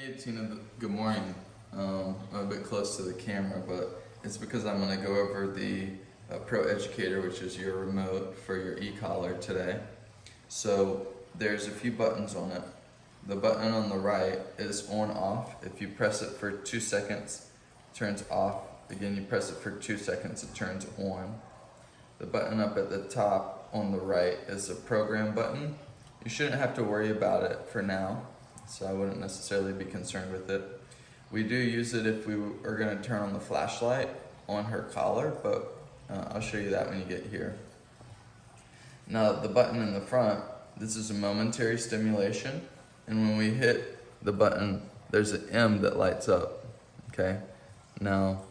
Hey Tina, good morning. I'm a bit close to the camera, but it's because I'm going to go over the Pro Educator, which is your remote for your e-collar today. So there's a few buttons on it. The button on the right is on off. If you press it for 2 seconds, it turns off. Again, you press it for 2 seconds, it turns on. The button up at the top on the right is the program button. You shouldn't have to worry about it for now, so I wouldn't necessarily be concerned with it. We do use it if we are going to turn on the flashlight on her collar, but I'll show you that when you get here. Now the button in the front, this is a momentary stimulation, and when we hit the button, there's an M that lights up, okay? Now,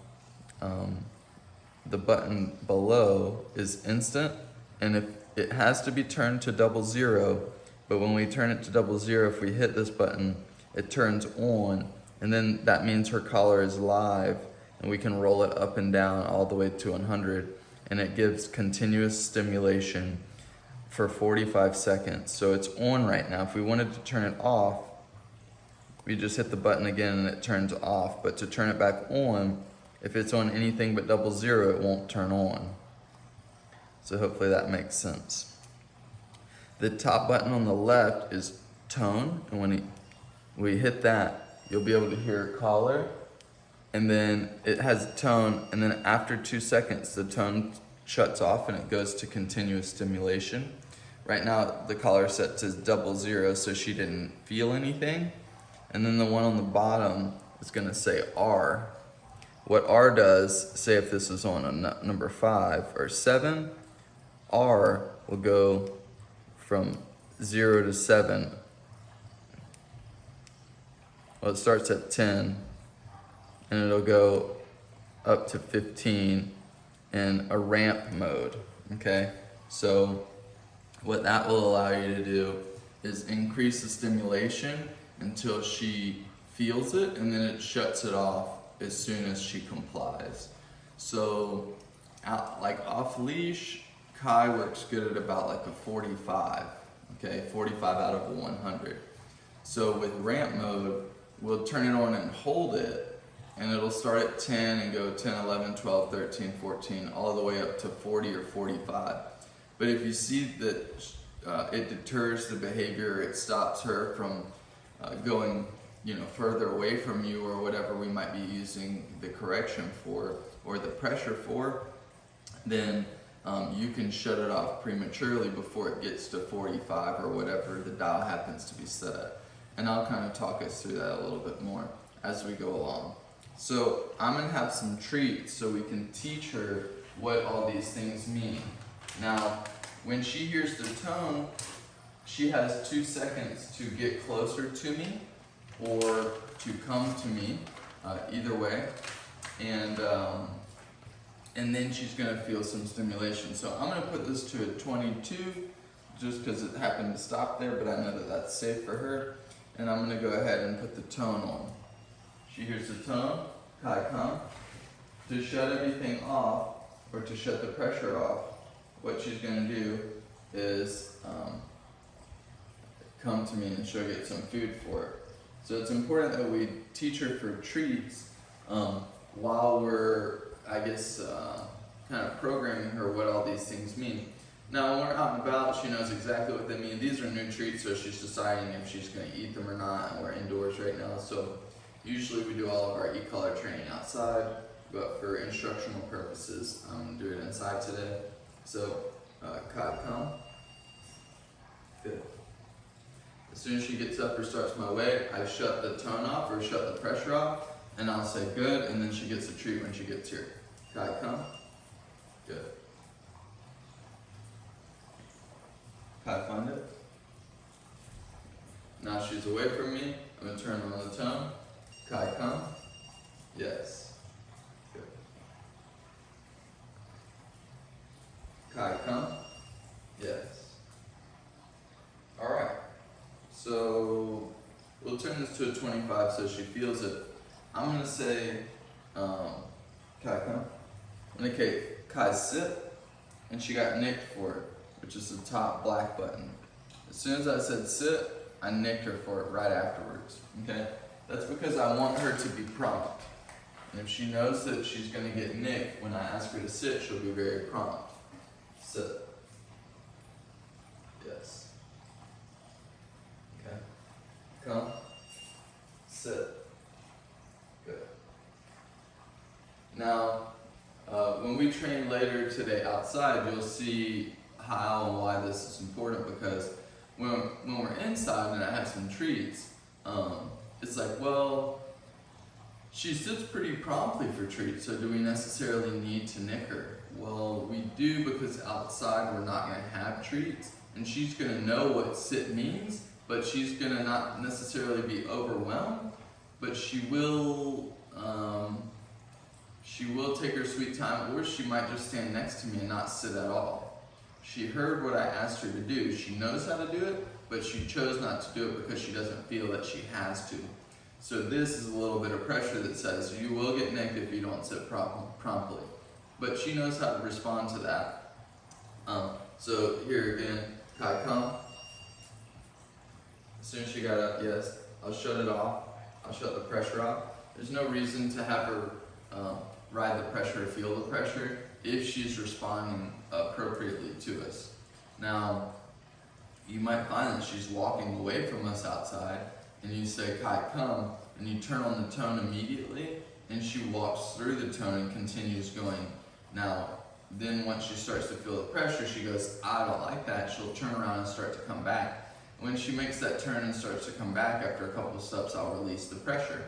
the button below is instant, and if it has to be turned to 00, but when we turn it to 00, if we hit this button, it turns on, and then that means her collar is live, and we can roll it up and down all the way to 100, and it gives continuous stimulation for 45 seconds. So it's on right now. If we wanted to turn it off, we just hit the button again and it turns off. But to turn it back on, if it's on anything but 00, it won't turn on. So hopefully that makes sense. The top button on the left is tone, and when we hit that, you'll be able to hear collar, and then it has tone, and then after 2 seconds, the tone shuts off and it goes to continuous stimulation. Right now, the collar set to 00, so she didn't feel anything. And then the one on the bottom is gonna say R. What R does, say if this is on a number 5 or 7, R will go from 0 to 7. Well, it starts at 10, and it'll go up to 15 in a ramp mode, okay? So what that will allow you to do is increase the stimulation until she feels it, and then it shuts it off as soon as she complies. So like off leash, Kai works good at about like a 45, okay? 45 out of 100. So with ramp mode, we'll turn it on and hold it, and it'll start at 10 and go 10, 11, 12, 13, 14, all the way up to 40 or 45. But if you see that it deters the behavior, it stops her from going further away from you or whatever we might be using the correction for or the pressure for, then you can shut it off prematurely before it gets to 45 or whatever the dial happens to be set at. And I'll kind of talk us through that a little bit more as we go along. So I'm gonna have some treats so we can teach her what all these things mean. Now, when she hears the tone, she has 2 seconds to get closer to me or to come to me, either way. And then she's gonna feel some stimulation. So I'm gonna put this to a 22 just because it happened to stop there, but I know that that's safe for her. And I'm gonna go ahead and put the tone on. She hears the tone, Kai, come. To shut everything off, or to shut the pressure off, what she's gonna do is come to me and she'll get some food for her. So it's important that we teach her for treats while we're, kind of programming her what all these things mean. Now, when we're out and about, she knows exactly what they mean. These are new treats, so she's deciding if she's going to eat them or not, and we're indoors right now. So usually we do all of our e-collar training outside, but for instructional purposes, I'm going to do it inside today. So, Kai, come. Good. As soon as she gets up or starts my way, I shut the tone off or shut the pressure off, and I'll say good, and then she gets a treat when she gets here. Kai, come. Good. Kai, find it. Now she's away from me. I'm going to turn on the tone. Kai, come. Yes. Good. Kai, come. Yes. Alright. So we'll turn this to a 25 so she feels it. I'm going to say, Kai, come. Okay, Kai, sit. And she got nicked for it, which is the top black button. As soon as I said sit, I nicked her for it right afterwards, okay? That's because I want her to be prompt. And if she knows that she's going to get nicked when I ask her to sit, she'll be very prompt. Sit. Yes. Okay. Come. Sit. Good. Now, when we train later today outside, you'll see how and why this is important, because when we're inside and I have some treats, it's like, well, she sits pretty promptly for treats, so do we necessarily need to nick her? Well, we do, because outside we're not going to have treats, and she's going to know what sit means, but she's going to not necessarily be overwhelmed, but she will take her sweet time, or she might just stand next to me and not sit at all. She heard what I asked her to do. She knows how to do it, but she chose not to do it because she doesn't feel that she has to. So this is a little bit of pressure that says you will get nicked if you don't sit promptly. But she knows how to respond to that. So here again, Kai, come. As soon as she got up, yes, I'll shut it off. I'll shut the pressure off. There's no reason to have her ride the pressure or feel the pressure if she's responding appropriately to us. Now, you might find that she's walking away from us outside, and you say, Kai, come, and you turn on the tone immediately, and she walks through the tone and continues going. Now, then once she starts to feel the pressure, she goes, I don't like that. She'll turn around and start to come back. When she makes that turn and starts to come back after a couple of steps, I'll release the pressure.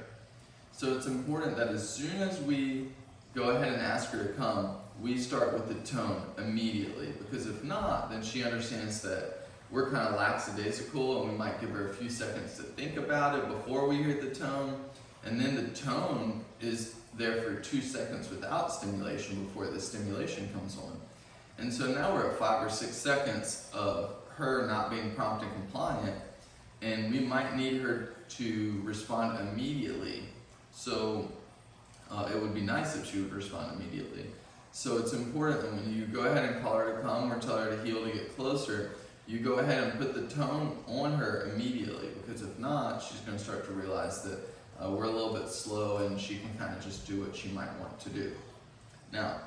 So it's important that as soon as we go ahead and ask her to come, we start with the tone immediately, because if not, then she understands that we're kind of lackadaisical, and we might give her a few seconds to think about it before we hear the tone, and then the tone is there for 2 seconds without stimulation before the stimulation comes on. And so now we're at 5 or 6 seconds of her not being prompt and compliant, and we might need her to respond immediately. So it would be nice if she would respond immediately. So it's important that when you go ahead and call her to come or tell her to heel to get closer, you go ahead and put the tone on her immediately, because if not, she's going to start to realize that we're a little bit slow and she can kind of just do what she might want to do. Now,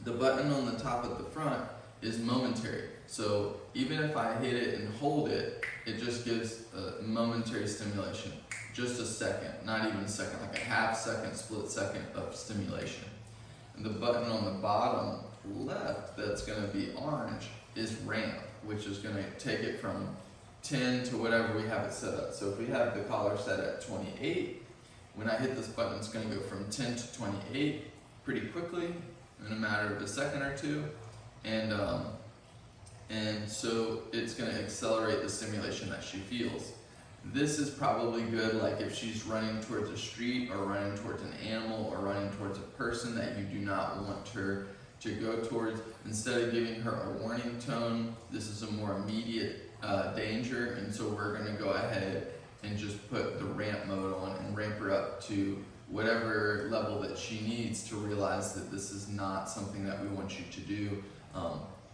the button on the top at the front is momentary. So even if I hit it and hold it, it just gives a momentary stimulation. Just a second, not even a second, like a half second, split second of stimulation. And the button on the bottom left that's going to be orange is ramp, which is going to take it from 10 to whatever we have it set up. So if we have the collar set at 28, when I hit this button, it's going to go from 10 to 28 pretty quickly in a matter of a second or two. And so it's going to accelerate the stimulation that she feels. This is probably good, like if she's running towards a street or running towards an animal or running towards a person that you do not want her to go towards. Instead of giving her a warning tone, this is a more immediate danger, and so we're going to go ahead and just put the ramp mode on and ramp her up to whatever level that she needs to realize that this is not something that we want you to do.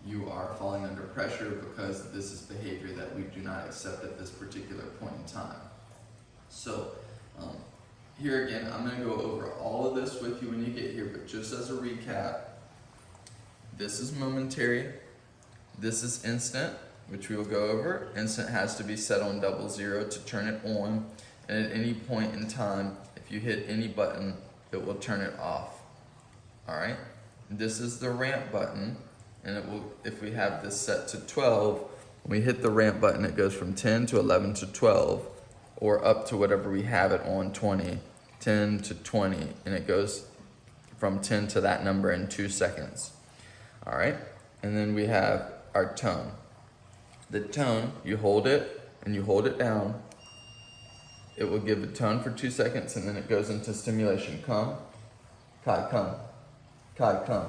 You are falling under pressure because this is behavior that we do not accept at this particular point in time. So here again, I'm going to go over all of this with you when you get here, but just as a recap, this is momentary, this is instant, which we will go over. Instant has to be set on 00 to turn it on, and at any point in time, if you hit any button, it will turn it off. Alright, this is the ramp button, and it will, if we have this set to 12, when we hit the ramp button, it goes from 10 to 11 to 12, or up to whatever we have it on, 20, 10 to 20, and it goes from 10 to that number in 2 seconds. All right, and then we have our tone. The tone, you hold it and you hold it down. It will give a tone for 2 seconds, and then it goes into stimulation. Come, Kai, come, Kai, come.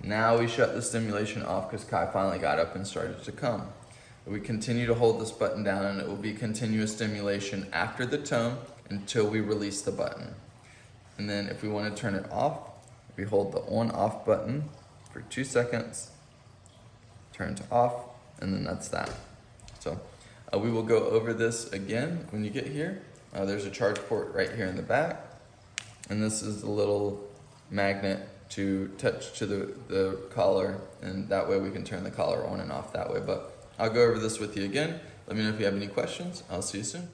Now we shut the stimulation off because Kai finally got up and started to come. We continue to hold this button down, and it will be continuous stimulation after the tone until we release the button. And then if we want to turn it off, we hold the on-off button for 2 seconds, turn to off, and then that's that. So we will go over this again when you get here, There's a charge port right here in the back, and this is the little magnet to touch to the collar, and that way we can turn the collar on and off that way. But I'll go over this with you again. Let me know if you have any questions. I'll see you soon.